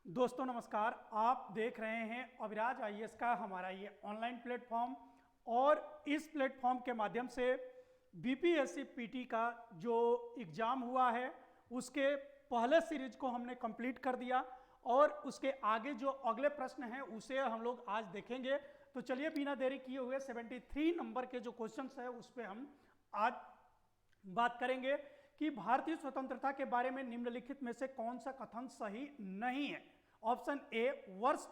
दोस्तों नमस्कार। आप देख रहे हैं अविराज आईएएस का हमारा ये ऑनलाइन प्लेटफॉर्म और इस प्लेटफॉर्म के माध्यम से बीपीएससी पीटी का जो एग्ज़ाम हुआ है उसके पहले सीरीज को हमने कंप्लीट कर दिया और उसके आगे जो अगले प्रश्न हैं उसे हम लोग आज देखेंगे। तो चलिए बिना देरी किए हुए 73 नंबर के जो क्वेश्चंस है उस पर हम आज बात करेंगे कि भारतीय स्वतंत्रता के बारे में निम्नलिखित में से कौन सा कथन सही नहीं है। ऑप्शन ए, वर्ष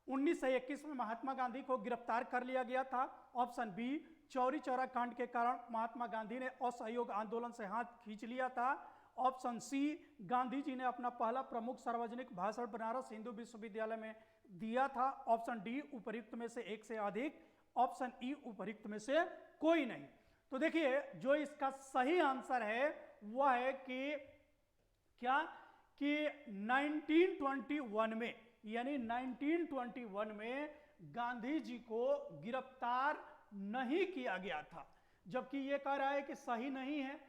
1921 में महात्मा गांधी को गिरफ्तार कर लिया गया था। ऑप्शन बी, चौरी चौरा कांड के कारण महात्मा गांधी ने असहयोग आंदोलन से हाथ खींच लिया था। ऑप्शन सी, गांधी जी ने अपना पहला प्रमुख सार्वजनिक भाषण बनारस हिंदू विश्वविद्यालय में दिया था। ऑप्शन डी, उपर्युक्त में से एक से अधिक। ऑप्शन ई, उपर्युक्त में से कोई नहीं। तो देखिए जो इसका सही आंसर है वह है कि क्या कि 1921 में, यानी 1921 में गांधी जी को गिरफ्तार नहीं किया गया था। जबकि यह कह रहा है कि सही नहीं है,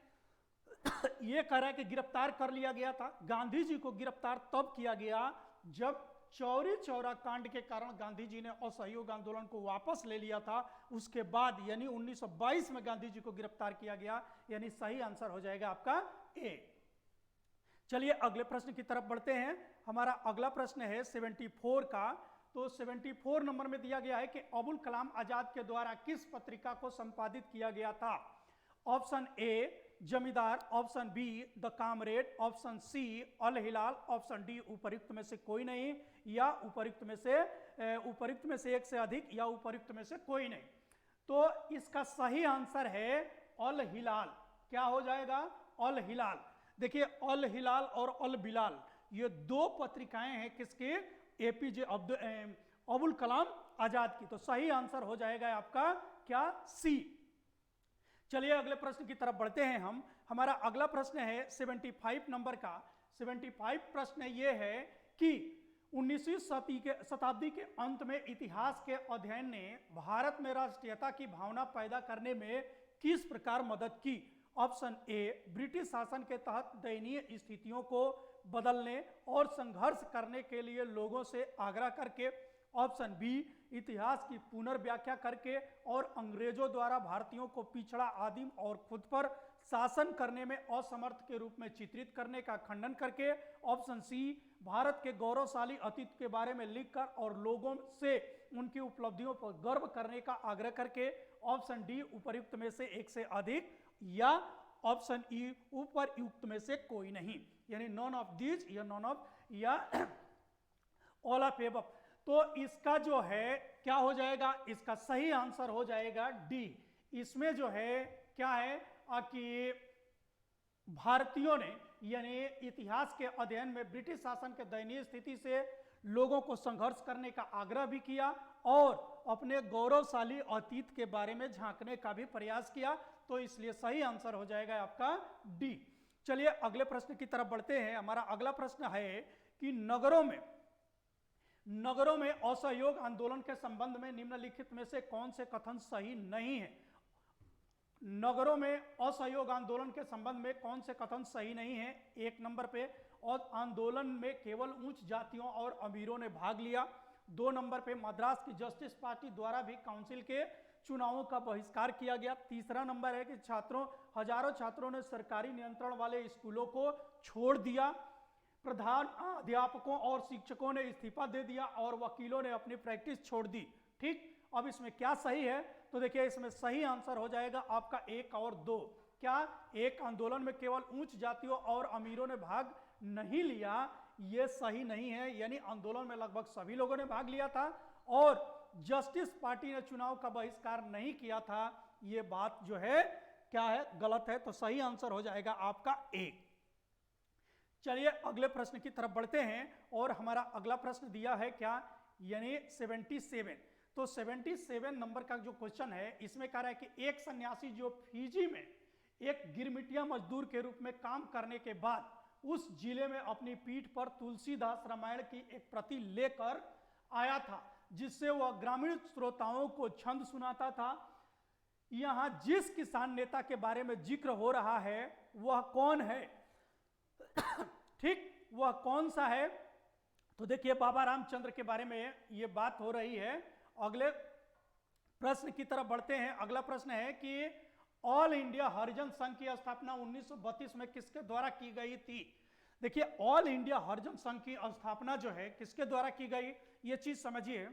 यह कह रहा है कि गिरफ्तार कर लिया गया था। गांधी जी को गिरफ्तार तब किया गया जब चौरी चौरा कांड के कारण गांधी जी ने असहयोग आंदोलन को वापस ले लिया था। उसके बाद यानी 1922 में गांधी जी को गिरफ्तार किया गया, यानी सही आंसर हो जाएगा आपका ए। चलिए अगले प्रश्न की तरफ बढ़ते हैं। हमारा अगला प्रश्न है 74 का। तो 74 नंबर में दिया गया है कि अबुल कलाम आजाद के द्वारा किस पत्रिका को संपादित किया गया था। Option A, Zamindar. Option B, the Comrade. Option C, Al Hilal. Option D, उपर्युक्त में से कोई नहीं, या उपर्युक्त में से एक से अधिक, या उपर्युक्त में से कोई नहीं। तो इसका सही आंसर है अल हिलाल। क्या हो जाएगा? अल हिलाल। देखिए अल हिलाल और अल बिलाल ये दो पत्रिकाएं हैं किसके? एपीजे अबुल कलाम आजाद की। तो सही आंसर हो जाएगा आपका क्या? सी। चलिए अगले प्रश्न की तरफ बढ़ते हैं हम। हमारा अगला प्रश्न है 75 नंबर का। 75 प्रश्न यह है कि 19वीं शताब्दी के अंत में इतिहास के अध्ययन ने भारत में राष्ट्रीयता की भावना पैदा करने में किस प्रकार मदद की। ऑप्शन ए, ब्रिटिश शासन के तहत दयनीय स्थितियों को बदलने और संघर्ष करने के लिए लोगों से आग्रह करके। ऑप्शन बी, इतिहास की पुनर्व्याख्या करके और अंग्रेजों द्वारा भारतीयों को पिछड़ा, आदिम और खुद पर शासन करने में असमर्थ के रूप में चित्रित करने का खंडन करके। ऑप्शन सी, भारत के गौरवशाली अतीत के बारे में लिखकर और लोगों से उनकी उपलब्धियों पर गर्व करने का आग्रह करके। ऑप्शन डी, उपर्युक्त में से एक से अधिक, या ऑप्शन ई, उपरयुक्त में से कोई नहीं, यानी नॉन ऑफ दीज या नॉन ऑफ या ऑल ऑफ एबव। तो इसका जो है क्या हो जाएगा? इसका सही आंसर हो जाएगा डी। इसमें जो है क्या है कि भारतीयों ने यानी इतिहास के अध्ययन में ब्रिटिश शासन के दयनीय स्थिति से लोगों को संघर्ष करने का आग्रह भी किया और अपने गौरवशाली अतीत के बारे में झांकने का भी प्रयास किया। तो इसलिए सही आंसर हो जाएगा आपका डी। चलिए अगले प्रश्न की तरफ बढ़ते हैं। हमारा अगला प्रश्न है कि नगरों में असहयोग आंदोलन के संबंध में निम्नलिखित में से कौन से कथन सही नहीं है। नगरों में असहयोग आंदोलन के संबंध में कौन से कथन सही नहीं है? एक नंबर पे, और आंदोलन में केवल उच्च जातियों और अमीरों ने भाग लिया। 2 नंबर पे, मद्रास की जस्टिस पार्टी द्वारा भी काउंसिल के चुनावों का बहिष्कार किया गया। तीसरा नंबर है कि हजारों छात्रों ने सरकारी नियंत्रण वाले स्कूलों को छोड़ दिया। प्रधान अध्यापकों और शिक्षकों ने इस्तीफा दे दिया और वकीलों ने अपनी प्रैक्टिस छोड़ दी। ठीक, अब इसमें क्या सही है? तो देखिए इसमें सही आंसर हो जाएगा आपका 1 और 2। क्या? एक, आंदोलन में केवल उच्च जातियों और अमीरों ने भाग नहीं लिया, यह सही नहीं है, यानी आंदोलन में लगभग सभी लोगों ने भाग लिया था और जस्टिस पार्टी ने चुनाव का बहिष्कार नहीं किया था। यह बात जो है क्या है? गलत है। तो सही आंसर हो जाएगा आपका ए। चलिए अगले प्रश्न की तरफ बढ़ते हैं और हमारा अगला प्रश्न दिया है क्या? यानी 77। तो 77 नंबर का जो क्वेश्चन है इसमें कह रहा है कि एक सन्यासी जो फिजी में एक गिरमिटिया मजदूर के रूप में काम करने के बाद उस जिले में अपनी पीठ पर तुलसीदास रामायण की एक प्रति लेकर आया था, जिससे वह ग्रामीण श्रोताओं को छंद सुनाता था। यहां जिस किसान नेता के बारे में जिक्र हो रहा है वह कौन है? ठीक, वह कौन सा है? तो देखिए बाबा रामचंद्र के बारे में ये बात हो रही है। अगले प्रश्न की तरफ बढ़ते हैं। अगला प्रश्न है कि ऑल इंडिया हरिजन संघ की स्थापना 1932 में किसके द्वारा की गई थी? देखिए ऑल इंडिया हरिजन संघ की स्थापना जो है किसके द्वारा की गई, ये चीज समझिए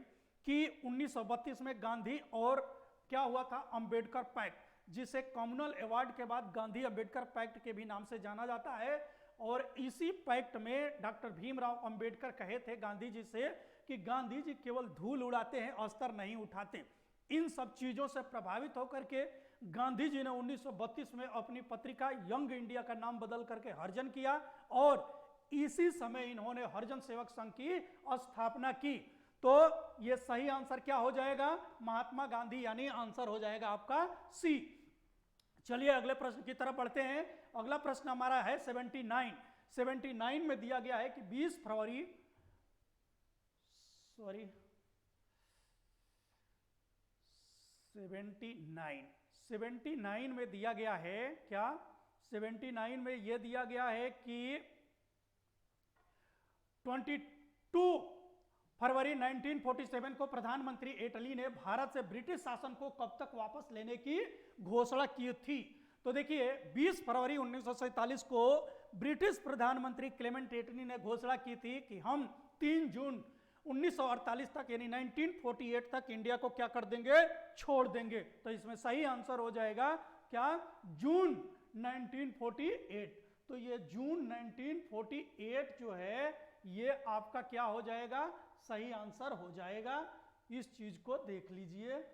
कि 1932 में गांधी और क्या हुआ था, अंबेडकर पैक्ट, जिसे कम्युनल अवार्ड के बाद गांधी अंबेडकर पैक्ट के भी नाम से जाना जाता है। और इसी पैक्ट में डॉक्टर भीमराव अंबेडकर कहे थे गांधी जी से कि गांधी जी केवल धूल उड़ाते हैं, अस्तर नहीं उठाते। इन सब चीजों से प्रभावित होकर के गांधी जी ने 1932 में अपनी पत्रिका यंग इंडिया का नाम बदल करके हरिजन किया और इसी समय इन्होंने हरिजन सेवक संघ की स्थापना की। तो ये सही आंसर क्या हो जाएगा, महात्मा गांधी, यानी आंसर हो जाएगा आपका सी। चलिए अगले प्रश्न की तरफ बढ़ते हैं। अगला प्रश्न हमारा है 79 में दिया गया है कि 79 में दिया गया है क्या, 79 में यह दिया गया है कि 22 फरवरी 1947 को प्रधानमंत्री इटली ने भारत से ब्रिटिश शासन को कब तक वापस लेने की घोषणा की थी? तो देखिए 20 फरवरी 1947 को ब्रिटिश प्रधानमंत्री क्लेमेंट एटली ने घोषणा की थी कि हम 3 जून 1948 तक यानी 1948 तक इंडिया को क्या कर देंगे, छोड़ देंगे। तो इसमें सही आंसर हो जाएगा क्या, जून 1948। तो ये जून 1948 जो है ये आपका क्या हो जाएगा, सही आंसर हो जाएगा। इस चीज को देख लीजिए।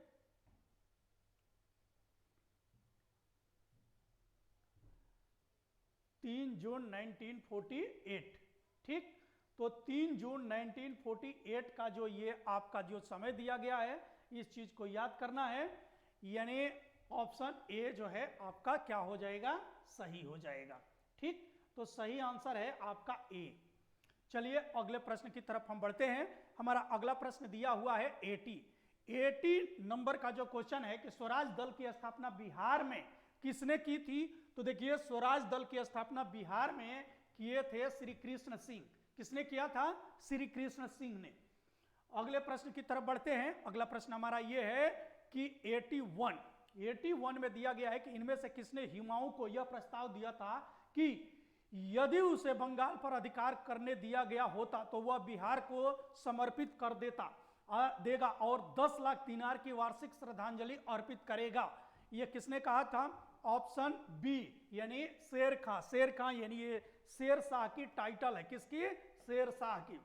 जून 1948, ठीक। तो 3 जून 1948 का जो ये आपका जो समय दिया गया है, इस चीज को याद करना है, यानी ऑप्शन ए जो है आपका क्या हो जाएगा, सही हो जाएगा, ठीक। तो सही आंसर है आपका ए। चलिए अगले प्रश्न की तरफ हम बढ़ते हैं। हमारा अगला प्रश्न दिया हुआ है 80 नंबर का जो क्वेश्चन है कि स्वराज दल की स्थापना बिहार में किसने की थी? तो देखिए स्वराज दल की स्थापना बिहार में किए थे श्री कृष्ण सिंह। किसने किया था? श्री कृष्ण सिंह ने। अगले प्रश्न की तरफ बढ़ते हैं। अगला प्रश्न हमारा यह है कि 81 में दिया गया है कि इनमें से किसने हुमायूं को यह प्रस्ताव दिया था कि यदि उसे बंगाल पर अधिकार करने दिया गया होता तो वह बिहार को समर्पित कर देगा और 10 लाख दिनार की वार्षिक श्रद्धांजलि अर्पित करेगा। यह किसने कहा था? ऑप्शन बी यानी शेर खां यानी ये शेर शाह की टाइटल है। किसकी? शेर शाह की।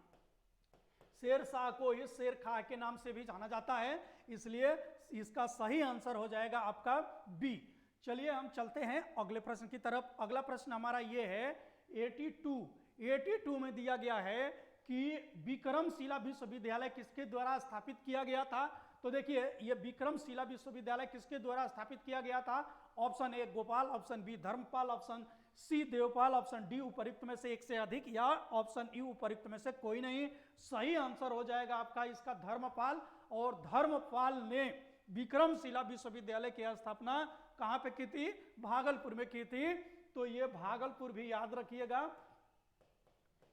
शेर शाह को इस शेर खां के नाम से भी जाना जाता है, इसलिए इसका सही आंसर हो जाएगा आपका बी। चलिए हम चलते हैं अगले प्रश्न की तरफ। अगला प्रश्न हमारा ये है 82 में दिया गया है कि विक्रमशिला विश्वविद्यालय किसके द्वारा स्थापित किया गया था? तो देखिए ये विक्रमशिला विश्वविद्यालय किसके द्वारा स्थापित किया गया था? Option A Gopal, option B Dharmapal, option C Devapal, option D उपयुक्त में से एक से अधिक, या ऑप्शन ई उपयुक्त में से कोई नहीं। सही आंसर हो जाएगा आपका इसका धर्मपाल। और धर्मपाल ने विक्रमशिला विश्वविद्यालय की स्थापना कहां पे की थी? भागलपुर में की थी। तो ये भागलपुर भी याद रखिएगा,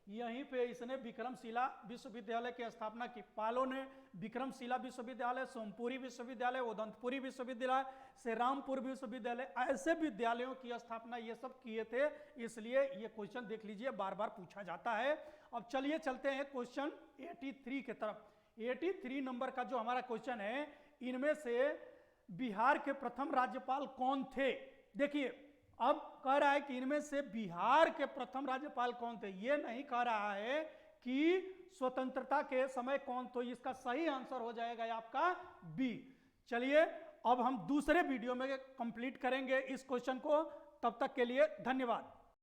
यहीं पे इसने विक्रमशिला विश्वविद्यालय की स्थापना की। पालों ने विक्रमशिला विश्वविद्यालय, सोमपुरी विश्वविद्यालय, उदंतपुरी विश्वविद्यालय, श्रीरामपुर विश्वविद्यालय, ऐसे विद्यालयों की स्थापना ये सब किए थे। इसलिए ये क्वेश्चन देख लीजिए, बार बार पूछा जाता है। अब चलिए चलते हैं क्वेश्चन 83 की तरफ। 83 नंबर का जो हमारा क्वेश्चन है, इनमें से बिहार के प्रथम राज्यपाल कौन थे? देखिए अब कह रहा है कि इनमें से बिहार के प्रथम राज्यपाल कौन थे, ये नहीं कह रहा है कि स्वतंत्रता के समय कौन। तो इसका सही आंसर हो जाएगा आपका बी। चलिए अब हम दूसरे वीडियो में कंप्लीट करेंगे इस क्वेश्चन को। तब तक के लिए धन्यवाद।